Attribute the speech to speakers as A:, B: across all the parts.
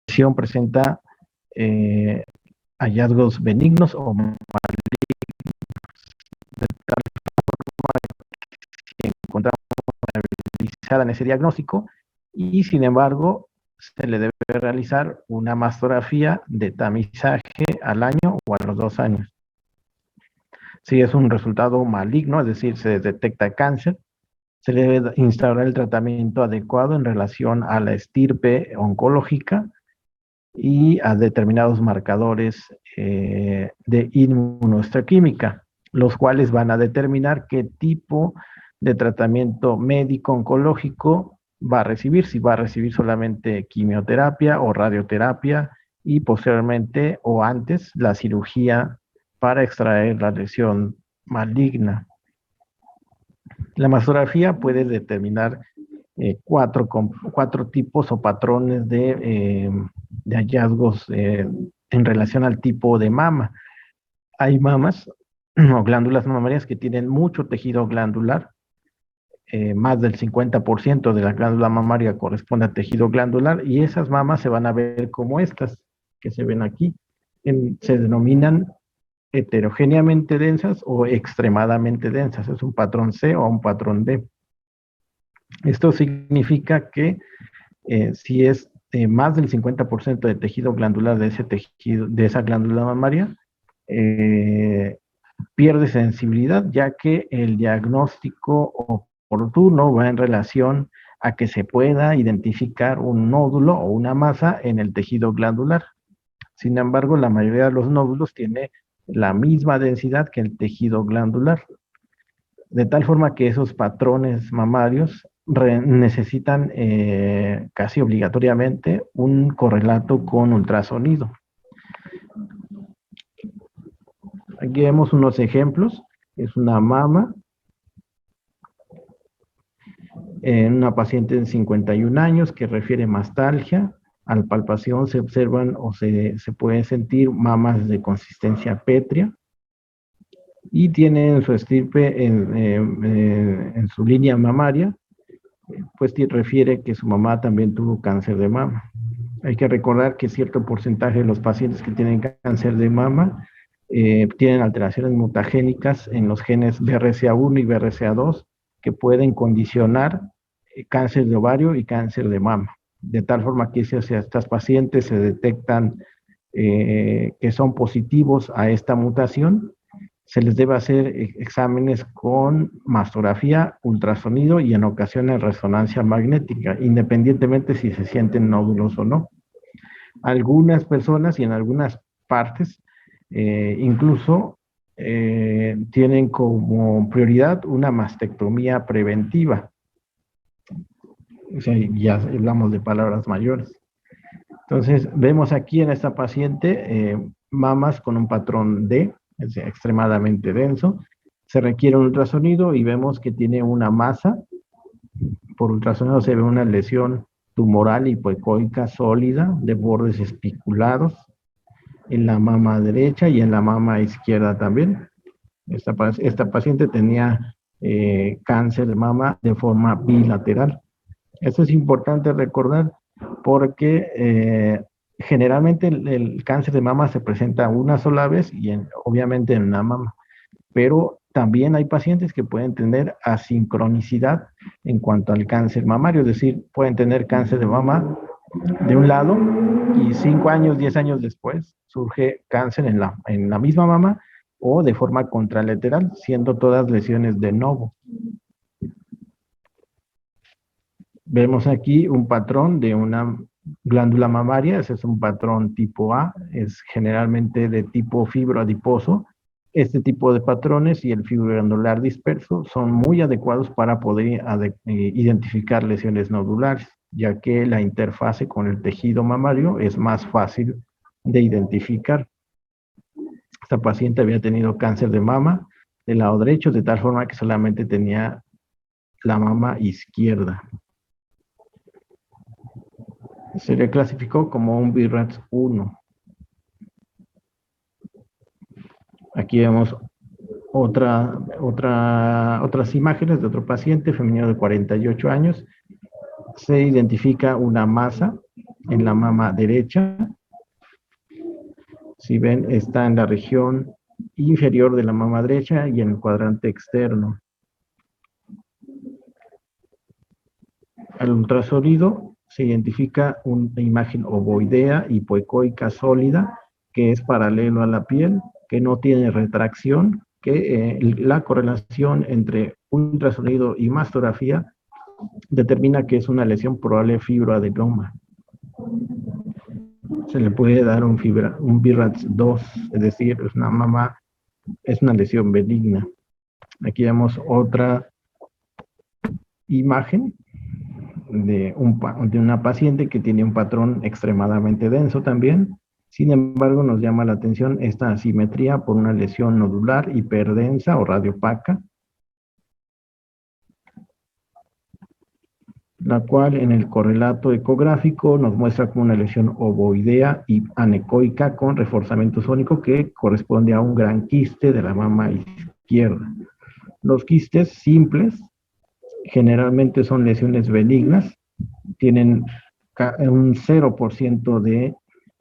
A: lesión presenta hallazgos benignos o malignos, de tal forma que encontramos realizada en ese diagnóstico y sin embargo se le debe realizar una mastografía de tamizaje al año o a los 2 años. Si es un resultado maligno, es decir, se detecta cáncer, se le debe instaurar el tratamiento adecuado en relación a la estirpe oncológica y a determinados marcadores de inmunohistoquímica, los cuales van a determinar qué tipo de tratamiento médico oncológico va a recibir, si va a recibir solamente quimioterapia o radioterapia y posteriormente o antes la cirugía para extraer la lesión maligna. La mastografía puede determinar cuatro tipos o patrones de hallazgos en relación al tipo de mama. Hay mamas o glándulas mamarias que tienen mucho tejido glandular. Más del 50% de la glándula mamaria corresponde a tejido glandular y esas mamas se van a ver como estas que se ven aquí. Se denominan heterogéneamente densas o extremadamente densas. Es un patrón C o un patrón D. Esto significa que si es más del 50% de tejido glandular de ese tejido, de esa glándula mamaria, pierde sensibilidad, ya que el diagnóstico oportuno va en relación a que se pueda identificar un nódulo o una masa en el tejido glandular. Sin embargo, la mayoría de los nódulos tiene la misma densidad que el tejido glandular, de tal forma que esos patrones mamarios necesitan casi obligatoriamente un correlato con ultrasonido. Aquí vemos unos ejemplos. Es una mama en una paciente de 51 años que refiere mastalgia. Al palpación se observan o se pueden sentir mamas de consistencia pétrea y tiene en su estirpe, en su línea mamaria, pues refiere que su mamá también tuvo cáncer de mama. Hay que recordar que cierto porcentaje de los pacientes que tienen cáncer de mama tienen alteraciones mutagénicas en los genes BRCA1 y BRCA2 que pueden condicionar cáncer de ovario y cáncer de mama. De tal forma que si estas pacientes se detectan que son positivos a esta mutación, se les debe hacer exámenes con mastografía, ultrasonido y en ocasiones resonancia magnética, independientemente si se sienten nódulos o no. Algunas personas y en algunas partes incluso tienen como prioridad una mastectomía preventiva. O sea, ya hablamos de palabras mayores. Entonces, vemos aquí en esta paciente mamas con un patrón D, es extremadamente denso. Se requiere un ultrasonido y vemos que tiene una masa. Por ultrasonido se ve una lesión tumoral hipoecoica sólida de bordes espiculados en la mama derecha y en la mama izquierda también. Esta paciente tenía cáncer de mama de forma bilateral. Esto es importante recordar porque generalmente el cáncer de mama se presenta una sola vez y obviamente en una mama, pero también hay pacientes que pueden tener asincronicidad en cuanto al cáncer mamario, es decir, pueden tener cáncer de mama de un lado y 5 años, 10 años después surge cáncer en la misma mama o de forma contralateral, siendo todas lesiones de novo. Vemos aquí un patrón de una glándula mamaria, ese es un patrón tipo A, es generalmente de tipo fibroadiposo. Este tipo de patrones y el fibroglandular disperso son muy adecuados para poder identificar lesiones nodulares, ya que la interfase con el tejido mamario es más fácil de identificar. Esta paciente había tenido cáncer de mama del lado derecho, de tal forma que solamente tenía la mama izquierda. Se le clasificó como un BRAF 1. Aquí vemos otras imágenes de otro paciente femenino de 48 años. Se identifica una masa en la mama derecha. Si ven, está en la región inferior de la mama derecha y en el cuadrante externo. Al ultrasonido se identifica una imagen ovoidea hipoecoica sólida que es paralelo a la piel, que no tiene retracción, que la correlación entre ultrasonido y mastografía determina que es una lesión probable fibroadenoma. Se le puede dar un BRAF 2, es decir, es una lesión benigna. Aquí vemos otra imagen de una paciente que tiene un patrón extremadamente denso también. Sin embargo, nos llama la atención esta asimetría por una lesión nodular hiperdensa o radiopaca, la cual en el correlato ecográfico nos muestra como una lesión ovoidea y anecoica con reforzamiento sónico que corresponde a un gran quiste de la mama izquierda. Los quistes simples generalmente son lesiones benignas, tienen un 0% de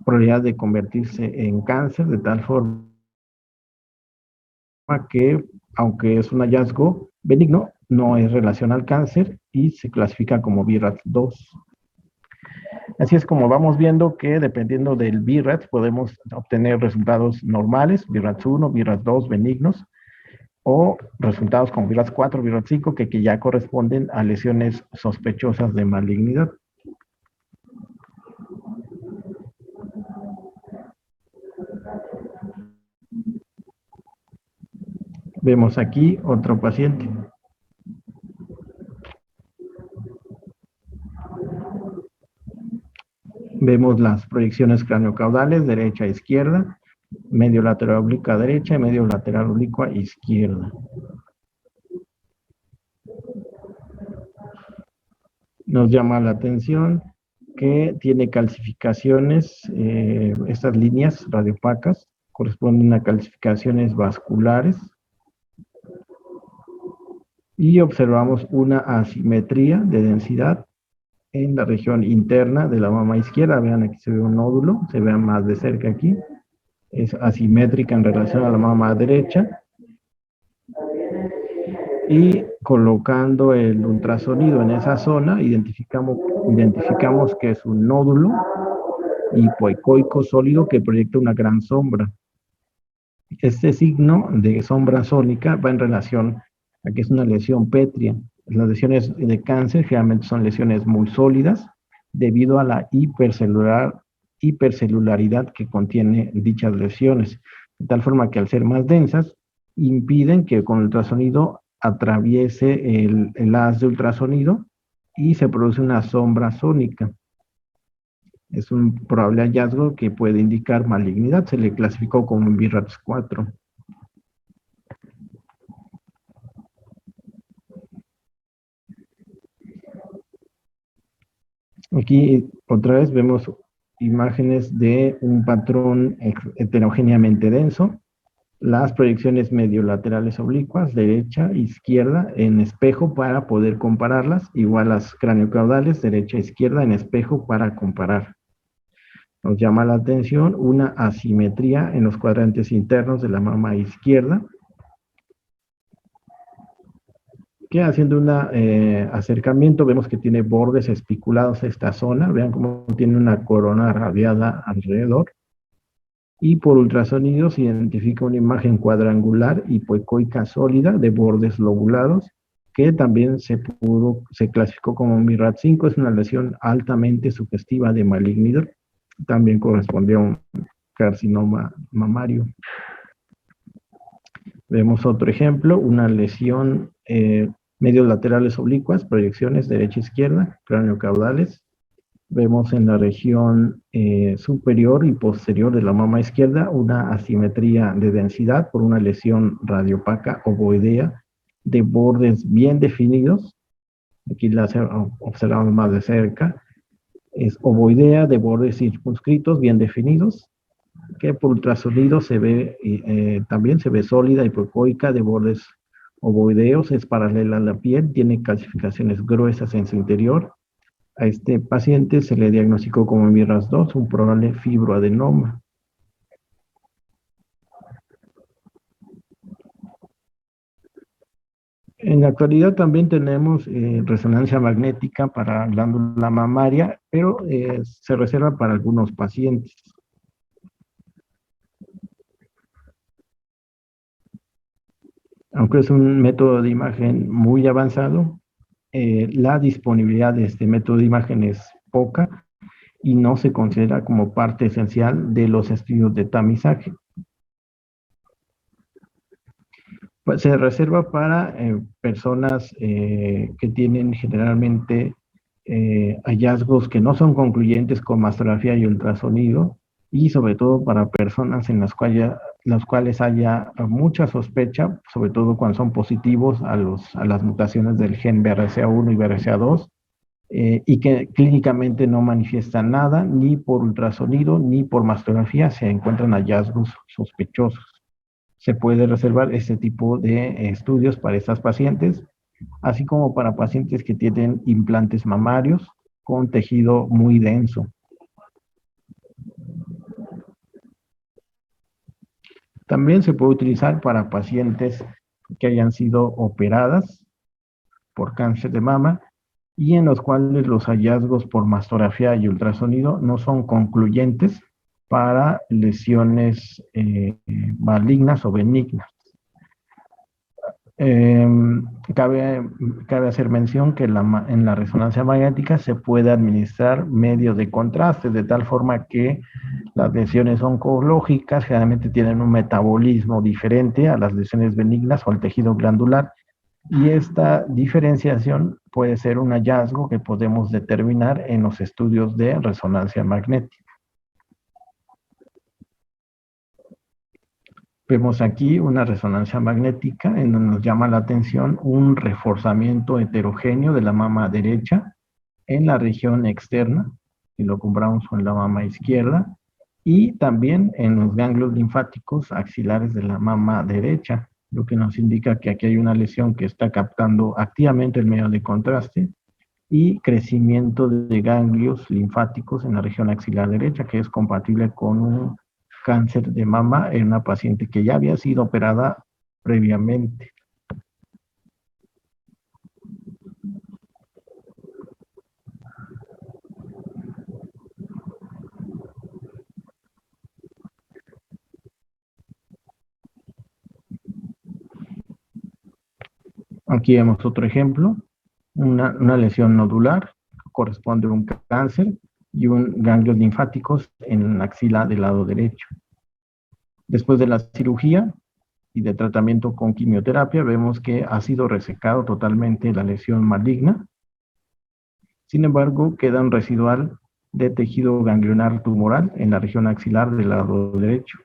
A: probabilidad de convertirse en cáncer, de tal forma que, aunque es un hallazgo benigno, no es relación al cáncer y se clasifica como BRAF 2. Así es como vamos viendo que dependiendo del BRAF podemos obtener resultados normales, BRAF 1, BRAF 2 benignos, o resultados como BRAF 4, BRAF 5, que ya corresponden a lesiones sospechosas de malignidad. Vemos aquí otro paciente. Vemos las proyecciones craniocaudales, derecha e izquierda, medio lateral oblicua derecha y medio lateral oblicua izquierda. Nos llama la atención que tiene calcificaciones, estas líneas radiopacas corresponden a calcificaciones vasculares, y observamos una asimetría de densidad en la región interna de la mama izquierda. Vean, aquí se ve un nódulo, se ve más de cerca aquí, es asimétrica en relación a la mama derecha, y colocando el ultrasonido en esa zona identificamos que es un nódulo hipoecoico sólido que proyecta una gran sombra. Este signo de sombra sónica va en relación a que es una lesión pétrea. Las lesiones de cáncer generalmente son lesiones muy sólidas debido a la hipercelularidad que contiene dichas lesiones, de tal forma que al ser más densas impiden que con el ultrasonido atraviese el haz de ultrasonido y se produce una sombra sónica. Es un probable hallazgo que puede indicar malignidad. Se le clasificó como un BRAF 4. Aquí otra vez vemos imágenes de un patrón heterogéneamente denso. Las proyecciones mediolaterales oblicuas, derecha, izquierda, en espejo para poder compararlas. Igual las craniocaudales, derecha, izquierda, en espejo para comparar. Nos llama la atención una asimetría en los cuadrantes internos de la mama izquierda, que haciendo un acercamiento vemos que tiene bordes espiculados esta zona. Vean cómo tiene una corona radiada alrededor. Y por ultrasonido se identifica una imagen cuadrangular hipoecoica sólida de bordes lobulados, que también se clasificó como un BRAF 5. Es una lesión altamente sugestiva de malignidad. También corresponde a un carcinoma mamario. Vemos otro ejemplo, una lesión medios laterales oblicuas, proyecciones derecha-izquierda, craniocaudales. Vemos en la región superior y posterior de la mama izquierda una asimetría de densidad por una lesión radiopaca ovoidea de bordes bien definidos. Aquí la observamos más de cerca. Es ovoidea de bordes circunscritos bien definidos, que por ultrasonido se ve, también se ve sólida hipoecoica de bordes ovoideos, es paralela a la piel, tiene calcificaciones gruesas en su interior, A este paciente se le diagnosticó como BRAF2, un probable fibroadenoma. En la actualidad también tenemos resonancia magnética para glándula mamaria, pero se reserva para algunos pacientes. Aunque es un método de imagen muy avanzado, la disponibilidad de este método de imagen es poca y no se considera como parte esencial de los estudios de tamizaje. Pues, se reserva para personas que tienen generalmente hallazgos que no son concluyentes con mastografía y ultrasonido, y sobre todo para personas en las cuales haya mucha sospecha, sobre todo cuando son positivos a las mutaciones del gen BRCA1 y BRCA2, y que clínicamente no manifiestan nada, ni por ultrasonido ni por mastografía se encuentran hallazgos sospechosos. Se puede reservar este tipo de estudios para estas pacientes, así como para pacientes que tienen implantes mamarios con tejido muy denso. También se puede utilizar para pacientes que hayan sido operadas por cáncer de mama y en los cuales los hallazgos por mastografía y ultrasonido no son concluyentes para lesiones malignas o benignas. Eh, cabe, cabe hacer mención que en la resonancia magnética se puede administrar medios de contraste, de tal forma que las lesiones oncológicas generalmente tienen un metabolismo diferente a las lesiones benignas o al tejido glandular, y esta diferenciación puede ser un hallazgo que podemos determinar en los estudios de resonancia magnética. Vemos aquí una resonancia magnética en donde nos llama la atención un reforzamiento heterogéneo de la mama derecha en la región externa, si lo comparamos con la mama izquierda, y también en los ganglios linfáticos axilares de la mama derecha, lo que nos indica que aquí hay una lesión que está captando activamente el medio de contraste y crecimiento de ganglios linfáticos en la región axilar derecha, que es compatible con un cáncer de mama en una paciente que ya había sido operada previamente. Aquí vemos otro ejemplo, una lesión nodular, corresponde a un cáncer y un ganglios linfáticos en la axila del lado derecho. Después de la cirugía y de tratamiento con quimioterapia, vemos que ha sido resecado totalmente la lesión maligna. Sin embargo, queda un residual de tejido ganglionar tumoral en la región axilar del lado derecho.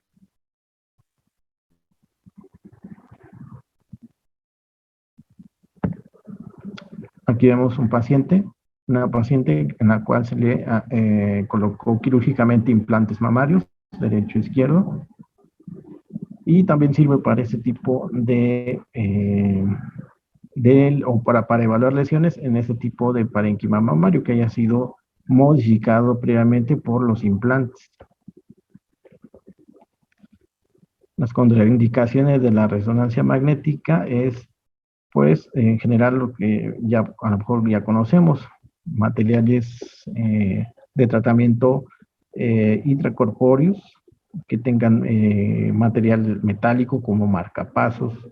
A: Aquí vemos un paciente, una paciente en la cual se le colocó quirúrgicamente implantes mamarios, derecho e izquierdo, y también sirve para ese tipo o para evaluar lesiones en ese tipo de parénquima mamario que haya sido modificado previamente por los implantes. Las contraindicaciones de la resonancia magnética es, pues, en general lo que ya a lo mejor ya conocemos, materiales de tratamiento intracorpóreos que tengan material metálico como marcapasos,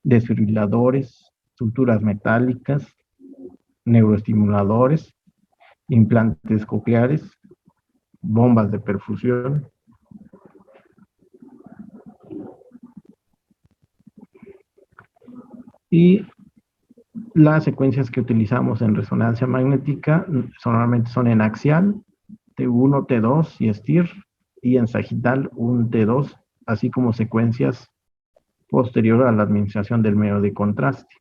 A: desfibriladores, estructuras metálicas, neuroestimuladores, implantes cocleares, bombas de perfusión. Y las secuencias que utilizamos en resonancia magnética normalmente son en axial, T1, T2 y STIR, y en sagital un T2, así como secuencias posterior a la administración del medio de contraste.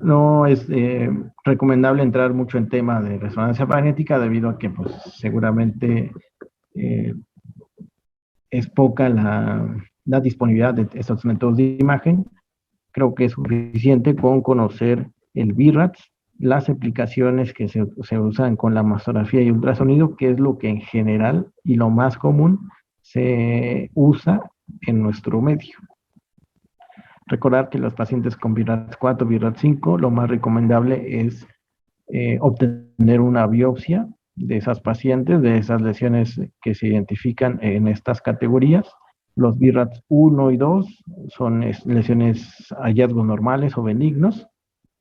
A: No es recomendable entrar mucho en tema de resonancia magnética debido a que pues seguramente es poca la disponibilidad de estos métodos de imagen, creo que es suficiente con conocer el BIRATS, las aplicaciones que se usan con la mastografía y ultrasonido, que es lo que en general y lo más común se usa en nuestro medio. Recordar que los pacientes con BIRATS 4, BIRATS 5, lo más recomendable es obtener una biopsia de esas pacientes, de esas lesiones que se identifican en estas categorías. Los BIRATS 1 y 2 son lesiones, hallazgos normales o benignos,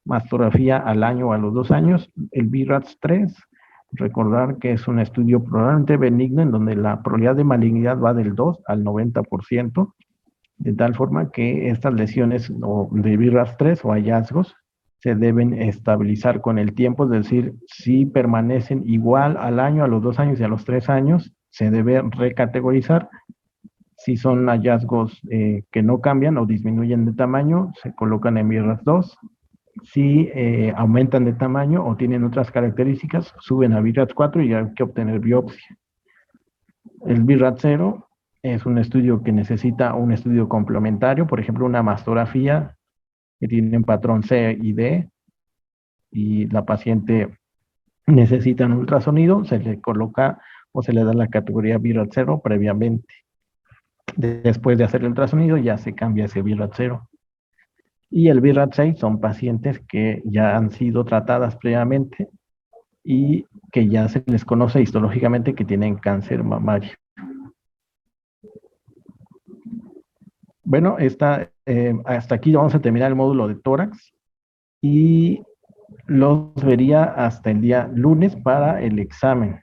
A: mastografía al año o a los 2 años. El BIRATS 3, recordar que es un estudio probablemente benigno en donde la probabilidad de malignidad va del 2 al 90%, de tal forma que estas lesiones de BIRATS 3 o hallazgos se deben estabilizar con el tiempo, es decir, si permanecen igual al año, a los 2 años y a los 3 años, se debe recategorizar. Si son hallazgos que no cambian o disminuyen de tamaño, se colocan en BIRATS 2. Si aumentan de tamaño o tienen otras características, suben a BIRATS 4 y hay que obtener biopsia. El BIRATS 0 es un estudio que necesita un estudio complementario, por ejemplo, una mastografía que tiene un patrón C y D, y la paciente necesita un ultrasonido, se le coloca o se le da la categoría BIRATS 0 previamente. Después de hacer el ultrasonido ya se cambia ese BIRATS 0. Y el BIRATS 6 son pacientes que ya han sido tratadas previamente y que ya se les conoce histológicamente que tienen cáncer mamario. Bueno, hasta aquí vamos a terminar el módulo de tórax y los vería hasta el día lunes para el examen.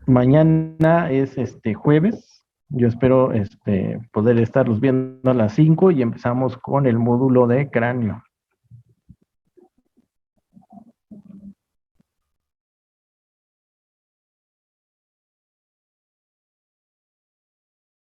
A: Mañana es jueves. Yo espero poder estarlos viendo a las 5 y empezamos con el módulo de cráneo.